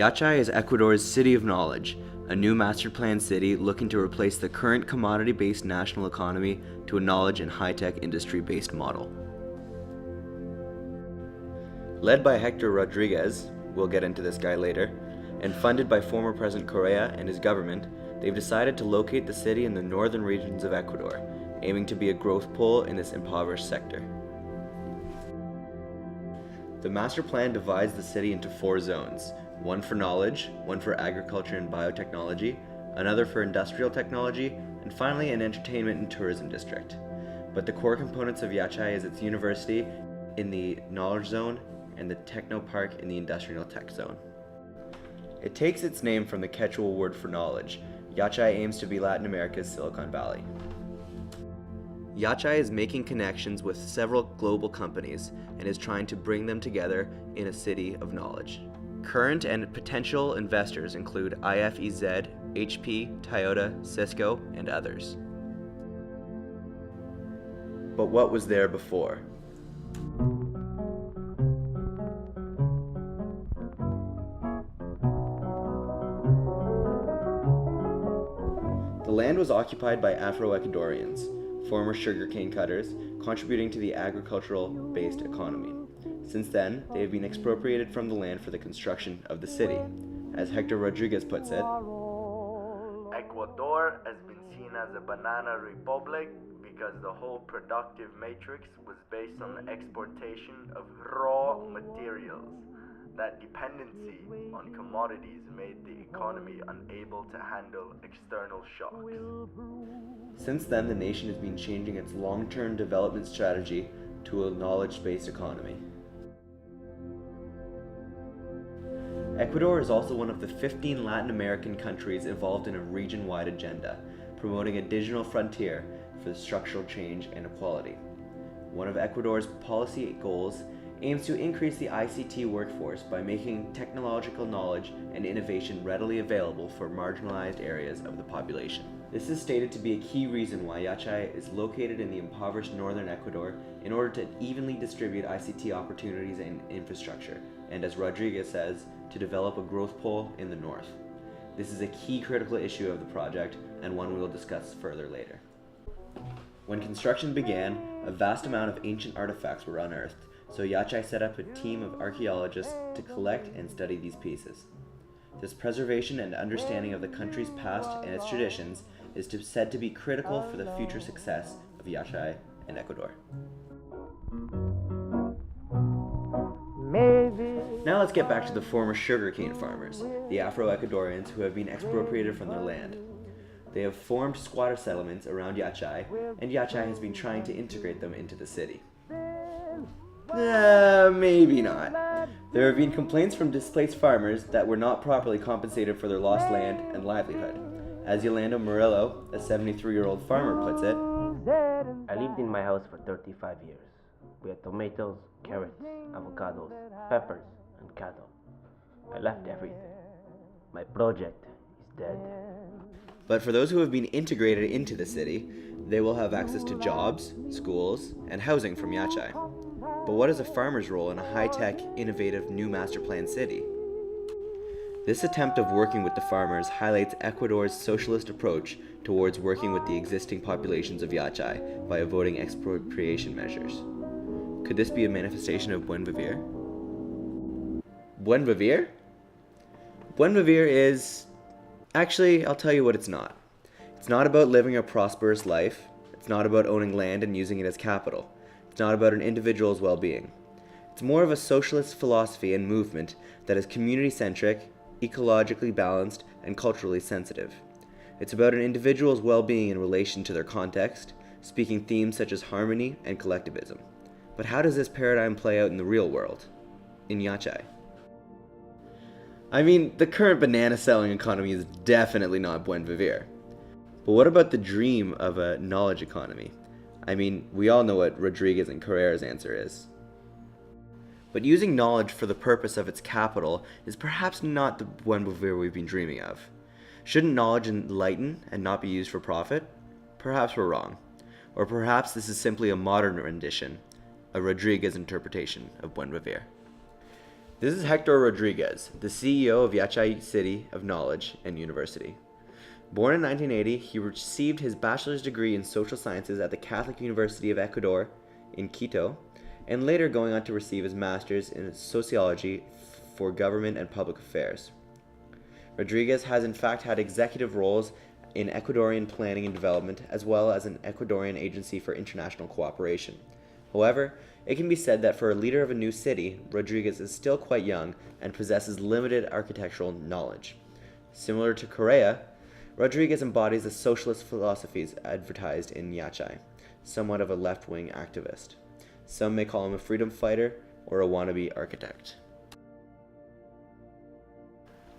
Yachay is Ecuador's City of Knowledge, a new master plan city looking to replace the current commodity-based national economy to a knowledge and high-tech industry-based model. Led by Hector Rodriguez, we'll get into this guy later, and funded by former President Correa and his government, they've decided to locate the city in the northern regions of Ecuador, aiming to be a growth pole in this impoverished sector. The master plan divides the city into 4 zones, one for knowledge, one for agriculture and biotechnology, another for industrial technology, and finally an entertainment and tourism district. But the core components of Yachay is its university in the knowledge zone and the techno park in the industrial tech zone. It takes its name from the Quechua word for knowledge. Yachay aims to be Latin America's Silicon Valley. Yachay is making connections with several global companies and is trying to bring them together in a city of knowledge. Current and potential investors include IFEZ, HP, Toyota, Cisco, and others. But what was there before? The land was occupied by Afro-Ecuadorians, former sugarcane cutters, contributing to the agricultural-based economy. Since then, they have been expropriated from the land for the construction of the city. As Hector Rodriguez puts it, Ecuador has been seen as a banana republic because the whole productive matrix was based on the exportation of raw materials. That dependency on commodities made the economy unable to handle external shocks. Since then, the nation has been changing its long-term development strategy to a knowledge-based economy. Ecuador is also one of the 15 Latin American countries involved in a region-wide agenda, promoting a digital frontier for structural change and equality. One of Ecuador's policy goals aims to increase the ICT workforce by making technological knowledge and innovation readily available for marginalized areas of the population. This is stated to be a key reason why Yachay is located in the impoverished northern Ecuador in order to evenly distribute ICT opportunities and infrastructure, and as Rodriguez says, to develop a growth pole in the north. This is a key critical issue of the project and one we will discuss further later. When construction began, a vast amount of ancient artifacts were unearthed, so Yachay set up a team of archaeologists to collect and study these pieces. This preservation and understanding of the country's past and its traditions is said to be critical for the future success of Yachay and Ecuador. Now let's get back to the former sugarcane farmers, the Afro-Ecuadorians who have been expropriated from their land. They have formed squatter settlements around Yachay, and Yachay has been trying to integrate them into the city. Maybe not. There have been complaints from displaced farmers that were not properly compensated for their lost land and livelihood. As Yolanda Murillo, a 73-year-old farmer, puts it, I lived in my house for 35 years. We had tomatoes, carrots, avocados, peppers, and cattle. I left everything. My project is dead. But for those who have been integrated into the city, they will have access to jobs, schools, and housing from Yachay. But what is a farmer's role in a high-tech, innovative new master plan city? This attempt of working with the farmers highlights Ecuador's socialist approach towards working with the existing populations of Yachay by avoiding expropriation measures. Could this be a manifestation of Buen Vivir? Buen Vivir? Buen Vivir is... Actually, I'll tell you what it's not. It's not about living a prosperous life. It's not about owning land and using it as capital. It's not about an individual's well-being. It's more of a socialist philosophy and movement that is community-centric, ecologically balanced, and culturally sensitive. It's about an individual's well-being in relation to their context, speaking themes such as harmony and collectivism. But how does this paradigm play out in the real world? In Yachay? I mean, the current banana-selling economy is definitely not Buen Vivir. But what about the dream of a knowledge economy? I mean, we all know what Rodriguez and Carrera's answer is. But using knowledge for the purpose of its capital is perhaps not the Buen Vivir we've been dreaming of. Shouldn't knowledge enlighten and not be used for profit? Perhaps we're wrong. Or perhaps this is simply a modern rendition, a Rodriguez interpretation of Buen Vivir. This is Hector Rodriguez, the CEO of Yachay City of Knowledge and University. Born in 1980, he received his bachelor's degree in social sciences at the Catholic University of Ecuador in Quito, and later going on to receive his master's in sociology for government and public affairs. Rodriguez has in fact had executive roles in Ecuadorian planning and development, as well as an Ecuadorian agency for international cooperation. However, it can be said that for a leader of a new city, Rodriguez is still quite young and possesses limited architectural knowledge. Similar to Correa, Rodriguez embodies the socialist philosophies advertised in Yachay, somewhat of a left-wing activist. Some may call him a freedom fighter or a wannabe architect.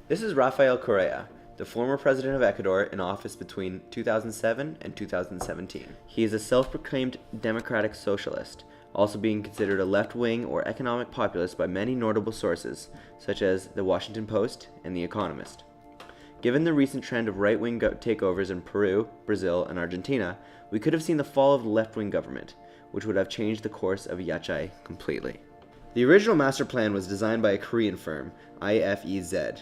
This is Rafael Correa, the former president of Ecuador in office between 2007 and 2017. He is a self-proclaimed democratic socialist, also being considered a left-wing or economic populist by many notable sources, such as The Washington Post and The Economist. Given the recent trend of right-wing takeovers in Peru, Brazil, and Argentina, we could have seen the fall of the left-wing government, which would have changed the course of Yachay completely. The original master plan was designed by a Korean firm, IFEZ,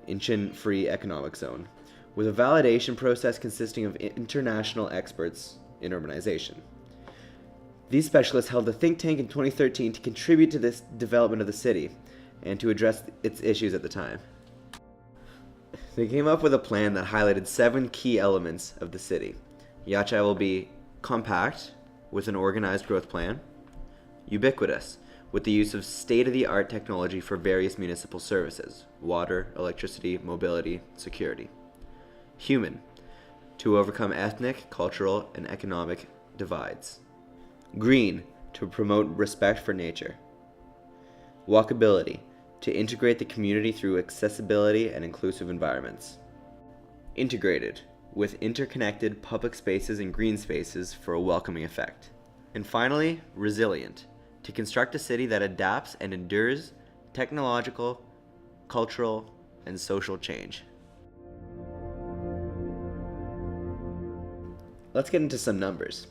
Incheon Free Economic Zone, with a validation process consisting of international experts in urbanization. These specialists held a think tank in 2013 to contribute to this development of the city and to address its issues at the time. They came up with a plan that highlighted 7 key elements of the city. Yachay will be compact, with an organized growth plan; ubiquitous, with the use of state-of-the-art technology for various municipal services: water, electricity, mobility, security; human, to overcome ethnic, cultural, and economic divides; green, to promote respect for nature; walkability, to integrate the community through accessibility and inclusive environments; integrated, with interconnected public spaces and green spaces for a welcoming effect; and finally, resilient, to construct a city that adapts and endures technological, cultural, and social change. Let's get into some numbers.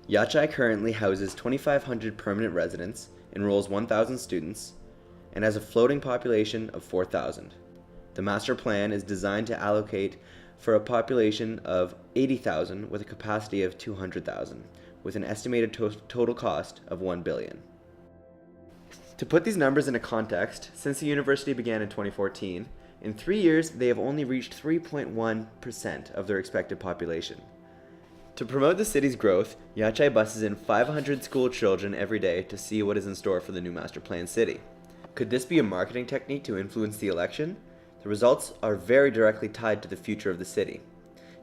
Yachay currently houses 2,500 permanent residents, enrolls 1,000 students, and has a floating population of 4,000. The master plan is designed to allocate for a population of 80,000 with a capacity of 200,000, with an estimated total cost of $1 billion. To put these numbers into context, since the university began in 2014, in 3 years they have only reached 3.1% of their expected population. To promote the city's growth, Yachay buses in 500 school children every day to see what is in store for the new master plan city. Could this be a marketing technique to influence the election? The results are very directly tied to the future of the city.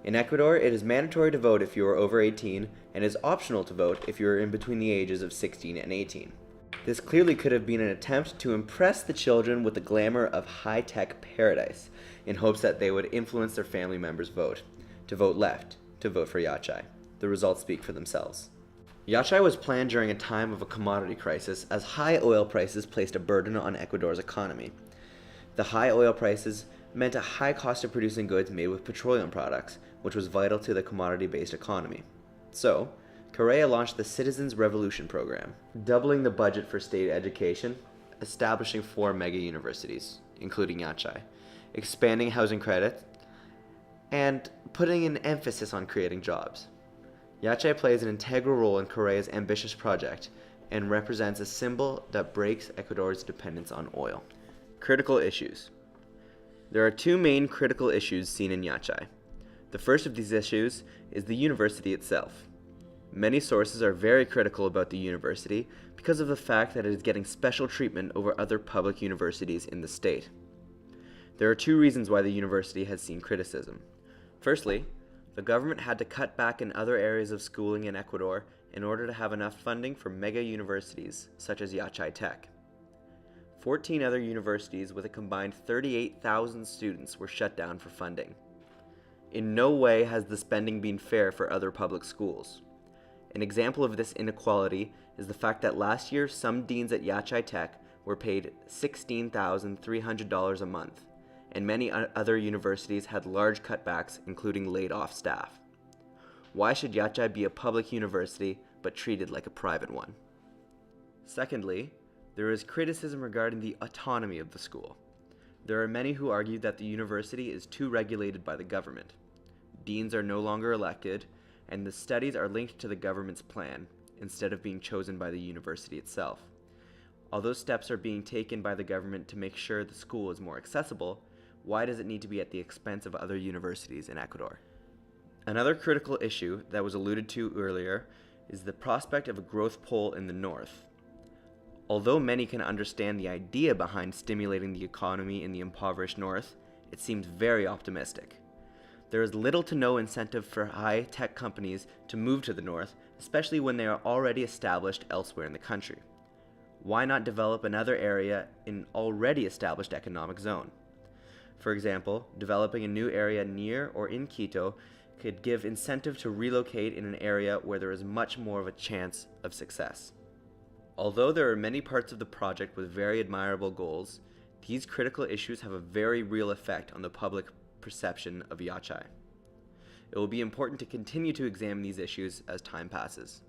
In Ecuador, it is mandatory to vote if you are over 18 and is optional to vote if you are in between the ages of 16 and 18. This clearly could have been an attempt to impress the children with the glamour of high-tech paradise in hopes that they would influence their family members' vote, to vote left, to vote for Yachay. The results speak for themselves. Yachay was planned during a time of a commodity crisis, as high oil prices placed a burden on Ecuador's economy. The high oil prices meant a high cost of producing goods made with petroleum products, which was vital to the commodity-based economy. So, Correa launched the Citizens Revolution program, doubling the budget for state education, establishing 4 mega universities, including Yachay, expanding housing credit, and putting an emphasis on creating jobs. Yachay plays an integral role in Correa's ambitious project and represents a symbol that breaks Ecuador's dependence on oil. Critical issues. There are 2 main critical issues seen in Yachay. The first of these issues is the university itself. Many sources are very critical about the university because of the fact that it is getting special treatment over other public universities in the state. There are 2 reasons why the university has seen criticism. Firstly, the government had to cut back in other areas of schooling in Ecuador in order to have enough funding for mega universities such as Yachay Tech. 14 other universities with a combined 38,000 students were shut down for funding. In no way has the spending been fair for other public schools. An example of this inequality is the fact that last year some deans at Yachay Tech were paid $16,300 a month, and many other universities had large cutbacks, including laid-off staff. Why should Yachay be a public university but treated like a private one? Secondly, There is criticism regarding the autonomy of the school. There are many who argue that the university is too regulated by the government. Deans are no longer elected, and the studies are linked to the government's plan, instead of being chosen by the university itself. Although steps are being taken by the government to make sure the school is more accessible, why does it need to be at the expense of other universities in Ecuador? Another critical issue that was alluded to earlier is the prospect of a growth pole in the north. Although many can understand the idea behind stimulating the economy in the impoverished north, it seems very optimistic. There is little to no incentive for high-tech companies to move to the north, especially when they are already established elsewhere in the country. Why not develop another area in an already established economic zone? For example, developing a new area near or in Quito could give incentive to relocate in an area where there is much more of a chance of success. Although there are many parts of the project with very admirable goals, these critical issues have a very real effect on the public perception of Yachay. It will be important to continue to examine these issues as time passes.